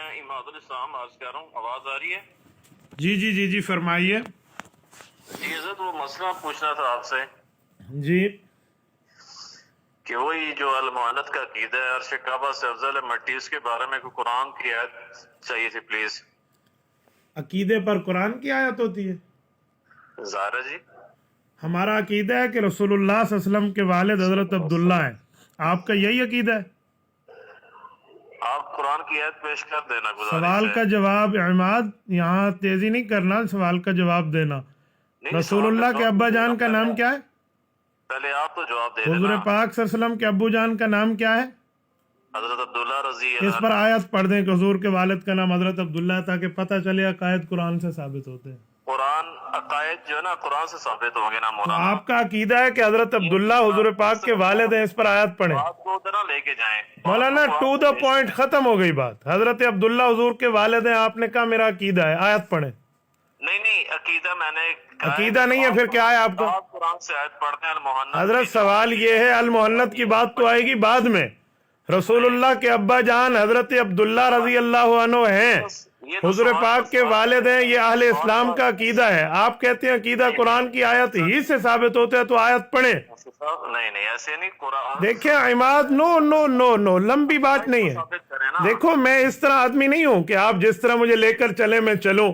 میں اماد الاسلام عرض کر رہا ہوں. آواز آ رہی ہے؟ جی فرمائیے. جی حضرت وہ مسئلہ پوچھنا تھا آپ سے جی کہ وہی جو المعانت کا عقیدہ ہے عرش کعبہ سے افضل ہے مٹی، اس کے بارے میں کوئی قرآن کی آیت چاہیے تھی پلیز. عقیدے پر قرآن کی آیت ہوتی ہے؟ زہرا جی ہمارا عقیدہ ہے کہ رسول اللہ صلی اللہ علیہ وسلم کے والد حضرت عبداللہ ہیں. آپ کا یہی عقیدہ ہے؟ آپ قرآن کی آیت پیش کر دینا گزارش سوال ہے. کا جواب عماد، یہاں تیزی نہیں کرنا، سوال کا جواب دینا. نہیں، رسول سوال کا اللہ کے جواب ابا دینا جان کا نام کیا ہے؟ پہلے آپ تو جواب دے حضور دینا. پاک صلی اللہ علیہ وسلم کے ابو جان کا نام کیا ہے؟ حضرت عبداللہ رضی اس اللہ پر عنہ. آیت پڑھ دیں کہ حضور کے والد کا نام حضرت عبداللہ ہے، تاکہ پتہ چلے عقائد قرآن سے ثابت ہوتے ہیں. قرآن عقائد جو ہے نا قرآن سے ثابت ہوں گے نا تو مولانا. آپ کا عقیدہ ہے کہ حضرت عبداللہ حضور پاک کے والد ہیں، اس پر آیت پڑھیں. بات کو ادھر لے کے جائیں. مولانا ٹو دا پوائنٹ، ختم ہو گئی بات. حضرت عبداللہ حضور کے والد ہیں، آپ نے کہا میرا عقیدہ ہے، آیت پڑھیں. نہیں عقیدہ میں نے کہا ہے عقیدہ نہیں ہے پھر کیا ہے آپ کا؟ آپ قرآن سے آیت پڑھتے ہیں المحنت. حضرت سوال یہ ہے، المحنت کی بات تو آئے گی بعد میں. رسول اللہ کے ابا جان حضرت عبداللہ رضی اللہ عنہ ہیں، حضور پاک کے والد ہیں، یہ اہل اسلام کا عقیدہ ہے. آپ کہتے ہیں عقیدہ قرآن کی آیت ہی سے ثابت ہوتا ہے، تو آیت پڑھیں. نہیں ایسے نہیں. قرآن دیکھیں عماد، نو لمبی بات نہیں ہے. ثابت کریں نا. دیکھو میں اس طرح آدمی نہیں ہوں کہ آپ جس طرح مجھے لے کر چلے میں چلوں.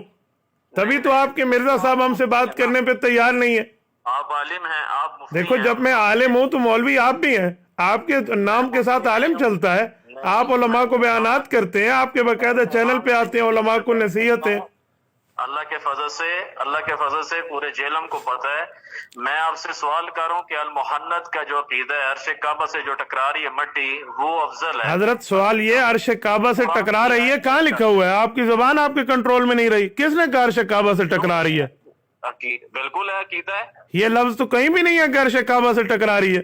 تبھی تو آپ کے مرزا صاحب ہم سے بات کرنے پہ تیار نہیں ہے. آپ عالم ہیں، آپ مفتی دیکھو ہیں. جب میں عالم ہوں تو مولوی آپ بھی ہیں. آپ کے نام کے ساتھ عالم چلتا ہے. آپ علماء کو بیانات کرتے ہیں، آپ کے باقاعدہ چینل پہ آتے ہیں، علماء کو نصیحت ہے. اللہ کے فضل سے پورے جیلم کو پتہ ہے. میں آپ سے سوال کر رہا ہوں کہ المحنت کا جو عقیدہ ہے عرش کعبہ سے جو ٹکرا رہی ہے مٹی، وہ افضل ہے. حضرت سوال یہ، عرش کعبہ سے ٹکرا رہی ہے، کہاں لکھا ہوا ہے؟ آپ کی زبان آپ کے کنٹرول میں نہیں رہی. کس نے کہا عرش کعبہ سے ٹکرا رہی ہے؟ بالکل ہے، عقیدہ ہے. یہ لفظ تو کہیں بھی نہیں ہے کہ عرش کعبہ سے ٹکرا رہی ہے.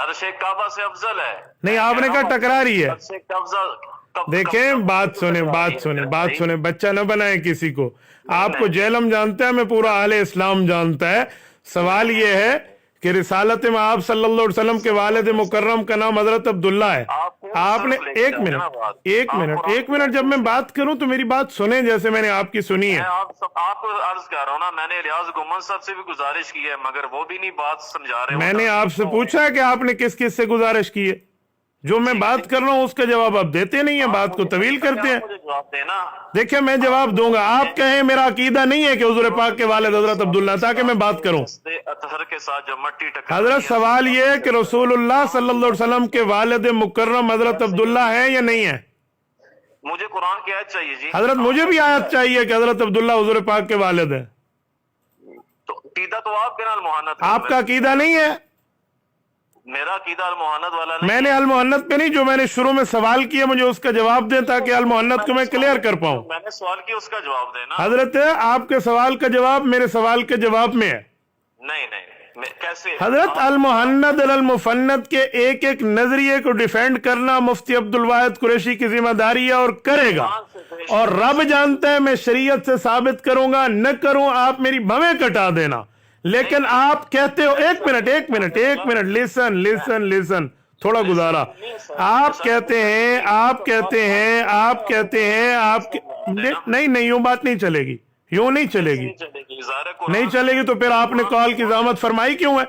عرش کعبہ سے افضل ہے. نہیں، آپ نے کہا ٹکرا رہی ہے. عرش کعبہ دیکھیں بات سنیں، بچہ نہ بنائیں کسی کو. آپ کو جیلم جانتا ہے، میں پورا اہل اسلام جانتا ہے. سوال یہ ہے کہ رسالت میں آپ صلی اللہ علیہ وسلم کے والد مکرم کا نام حضرت عبداللہ ہے. آپ نے ایک منٹ جب میں بات کروں تو میری بات سنیں جیسے میں نے آپ کی سنی ہے. آپ کو عرض کر رہا ہوں نا، میں نے ریاض گمان صاحب سے بھی گزارش کی ہے، مگر وہ بھی نہیں بات سمجھا رہے. میں نے آپ سے پوچھا ہے کہ آپ نے کس کس سے گزارش کی ہے. جو میں بات کر رہا ہوں اس کا جواب آپ دیتے نہیں ہیں، بات کو طویل کرتے ہیں. دیکھیں میں جواب دوں گا. آپ کہیں میرا عقیدہ نہیں ہے کہ حضور پاک کے والد حضرت عبداللہ، تاکہ میں بات کروں. حضرت سوال یہ ہے کہ رسول اللہ صلی اللہ علیہ وسلم کے والد مکرم حضرت عبداللہ ہیں یا نہیں ہیں؟ مجھے قرآن کی آیت چاہیے جی. حضرت مجھے بھی آیت چاہیے کہ حضرت عبداللہ حضور پاک کے والد ہیں. تو عقیدہ تو آپ کے نا المحنت. آپ کا عقیدہ نہیں ہے. میرا عقیدہ المحنت والا نہیں. میں نے المحنت پہ نہیں، جو میں نے شروع میں سوال کیا مجھے اس کا جواب دیں تاکہ المحنت کو میں کلیئر کر پاؤں. میں نے سوال کیا، اس کا جواب دینا. حضرت آپ کے سوال کا جواب میرے سوال کے جواب میں ہے. نہیں کیسے؟ حضرت المحنت المفند کے ایک ایک نظریے کو ڈیفینڈ کرنا مفتی عبدالواحد قریشی کی ذمہ داری ہے، اور کرے گا. اور رب جانتا ہے میں شریعت سے ثابت کروں گا، نہ کروں آپ میری بھویں کٹا دینا. لیکن آپ کہتے ہو، ایک منٹ لیسن تھوڑا گزارا. آپ کہتے ہیں نہیں یوں بات نہیں چلے گی، نہیں چلے گی تو پھر آپ نے کال کی زحمت فرمائی کیوں ہے؟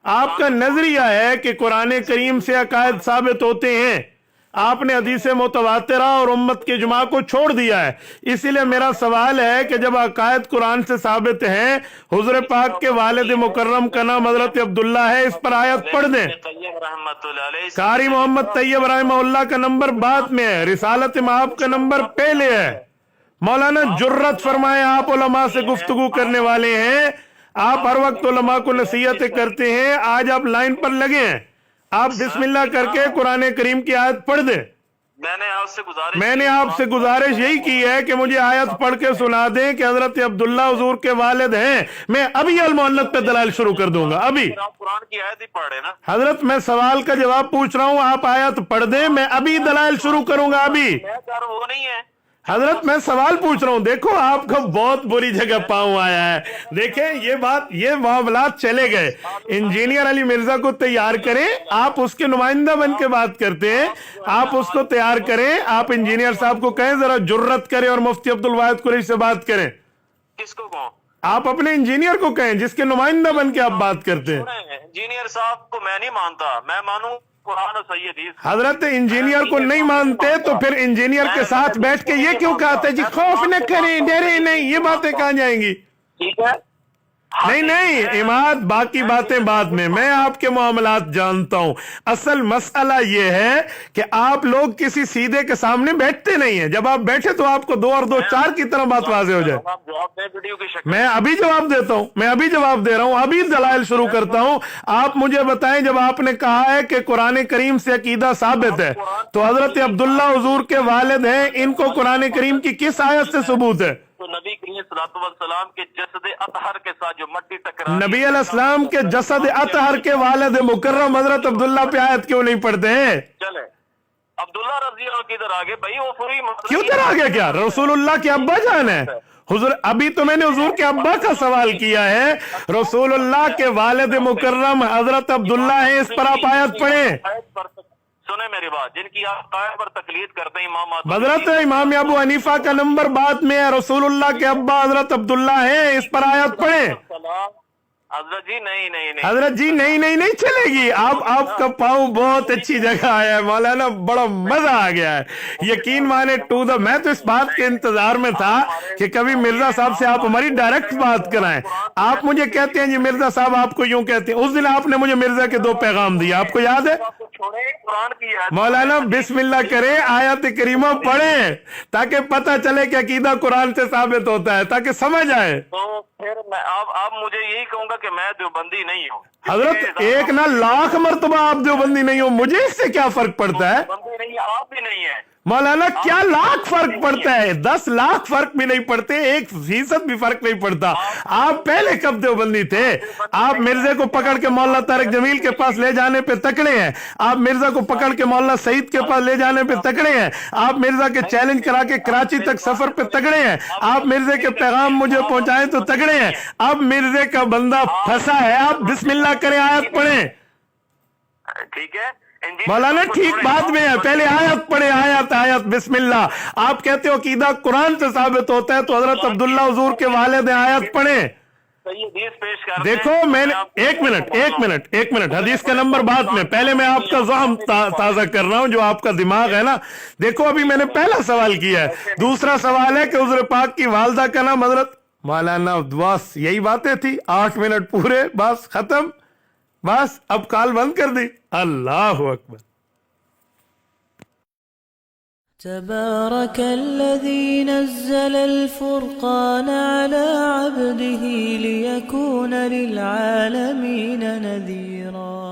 آپ کا نظریہ ہے کہ قرآن کریم سے عقائد ثابت ہوتے ہیں. آپ نے حدیث متواترہ اور امت کے اجماع کو چھوڑ دیا ہے. اسی لیے میرا سوال ہے کہ جب عقائد قرآن سے ثابت ہیں، حضور پاک کے والد مکرم کا نام حضرت عبداللہ ہے، اس پر آیت پڑھ دیں. قاری محمد طیب رحمہ اللہ کا نمبر بعد میں ہے، رسالت مآب کا نمبر پہلے ہے. مولانا جرت فرمائے، آپ علماء سے گفتگو کرنے والے ہیں، آپ ہر وقت علماء کو نصیحتیں کرتے ہیں. آج آپ لائن پر لگے ہیں، آپ بسم اللہ کر کے قرآن کریم کی آیت پڑھ دیں. میں نے آپ سے گزارش یہی کی ہے کہ مجھے آیت پڑھ کے سنا دیں کہ حضرت عبداللہ حضور کے والد ہیں. میں ابھی المحنت پہ دلائل شروع کر دوں گا. ابھی قرآن کی آیت ہی پڑھے نا. حضرت میں سوال کا جواب پوچھ رہا ہوں، آپ آیت پڑھ دیں، میں ابھی دلائل شروع کروں گا. ابھی وہ نہیں ہے. حضرت میں سوال پوچھ رہا ہوں، دیکھو آپ کا بہت بری جگہ پاؤں آیا ہے. دیکھیں یہ معاملات چلے گئے. انجینئر علی مرزا کو تیار کریں، آپ اس کے نمائندہ بن کے بات کرتے ہیں، آپ اس کو تیار کریں. آپ انجینئر صاحب کو کہیں ذرا جرت کریں اور مفتی عبدالواحد قریشی سے بات کریں. کس کو کہوں؟ آپ اپنے انجینئر کو کہیں جس کے نمائندہ بن کے آپ بات کرتے ہیں. انجینئر صاحب کو میں نہیں مانتا، میں مانوں قرآن و صحیح حدیث. حضرت انجینئر کو نہیں مانتے تو پھر انجینئر کے ساتھ بیٹھ کے یہ کیوں کہتے ہیں جی خوف نہ کریں، ڈرے نہیں، یہ باتیں کہاں جائیں گی؟ ٹھیک ہے، نہیں عماد، باقی باتیں بعد میں آپ کے معاملات جانتا ہوں. اصل مسئلہ یہ ہے کہ آپ لوگ کسی سیدھے کے سامنے بیٹھتے نہیں ہیں. جب آپ بیٹھے تو آپ کو 2 اور 2 4 کی طرح بات واضح ہو جائے. میں ابھی جواب دیتا ہوں، میں ابھی جواب دے رہا ہوں، ابھی دلائل شروع کرتا ہوں. آپ مجھے بتائیں، جب آپ نے کہا ہے کہ قرآن کریم سے عقیدہ ثابت ہے تو حضرت عبداللہ حضور کے والد ہیں، ان کو قرآن کریم کی کس آیت سے ثبوت ہے؟ تو نبی کریم صلی اللہ علیہ وسلم کے جسد اطہر کے ساتھ جو مٹی ٹکرا، نبی علیہ السلام کے جسد اطہر کے والد مکرم حضرت عبداللہ پہ آیت کیوں نہیں پڑھتے ہیں؟ چلے عبداللہ رضی اللہ کدھر آگے بھائی؟ وہ پوری کیوں در آگے؟ کیا رسول اللہ کے ابا جان ہے حضور؟ ابھی تو میں نے حضور کے ابا کا سوال کیا ہے. رسول اللہ کے والد مکرم حضرت عبداللہ ہیں، اس پر آپ آیت پڑھیں. سنیں میری بات، جن کی آپ قائم پر تقلید کرتے ہیں امام حضرت امام ابو حنیفہ کا نمبر بعد میں ہے، رسول اللہ کے ابا حضرت عبداللہ ہیں، اس پر آیت پڑھیں. حضرت جی نہیں حضرت جی نہیں چلے گی. آپ کا پاؤں بہت اچھی جگہ آیا ہے مولانا، بڑا مزہ آ گیا ہے. یقین مانے میں تو اس بات کے انتظار میں تھا کہ کبھی مرزا صاحب سے آپ ہماری ڈائریکٹ بات کرائیں. آپ مجھے کہتے ہیں جی مرزا صاحب آپ کو یوں کہتے ہیں. اس دن آپ نے مجھے مرزا کے 2 پیغام دیا، آپ کو یاد ہے؟ مولانا بسم اللہ کریں، آیت کریمہ پڑھیں تاکہ پتہ چلے کہ عقیدہ قرآن سے ثابت ہوتا ہے، تاکہ سمجھ آئے. تو پھر میں اب مجھے یہی کہوں گا کہ میں دیوبندی نہیں ہوں. حضرت 1 نہ لاکھ مرتبہ آپ دیوبندی نہیں ہو، مجھے اس سے کیا فرق پڑتا ہے؟ دیوبندی نہیں، آپ بھی نہیں ہیں مولانا. کیا لاکھ فرق پڑتا ہے؟ 10 لاکھ فرق بھی نہیں پڑتے، 1% بھی فرق نہیں پڑتا. آپ پہلے کب دیوبندی تھے؟ آپ مرزے کو پکڑ کے مولانا طارق جمیل کے پاس لے جانے پہ تکڑے ہیں، آپ مرزا کو پکڑ کے مولانا سعید کے پاس لے جانے پہ تکڑے ہیں، آپ مرزا کے چیلنج کرا کے کراچی تک سفر پہ تکڑے ہیں، آپ مرزے کے پیغام مجھے پہنچائیں تو تکڑے ہیں. اب مرزے کا بندہ پھنسا ہے، آپ بسم اللہ کریں، آیت پڑھیں. ٹھیک ہے مولانا ٹھیک بعد میں ہے، پہلے آیت پڑھے. آیت بسم اللہ. آپ کہتے ہو عقیدہ قرآن سے ثابت ہوتا ہے تو حضرت عبداللہ حضور کے والد ہیں، آیت پڑھیں. دیکھو میں نے ایک منٹ حدیث کا نمبر بعد میں، پہلے میں آپ کا ذہن تازہ کر رہا ہوں، جو آپ کا دماغ ہے نا. دیکھو ابھی میں نے پہلا سوال کیا ہے، دوسرا سوال ہے کہ حضور پاک کی والدہ کا نام حضرت. مولانا بس یہی باتیں تھی، 8 منٹ پورے، بس ختم، بس اب کال بند کر دی. اللہ اکبر. تبارك الذي نزل الفرقان على عبده ليكون للعالمين نذيرا.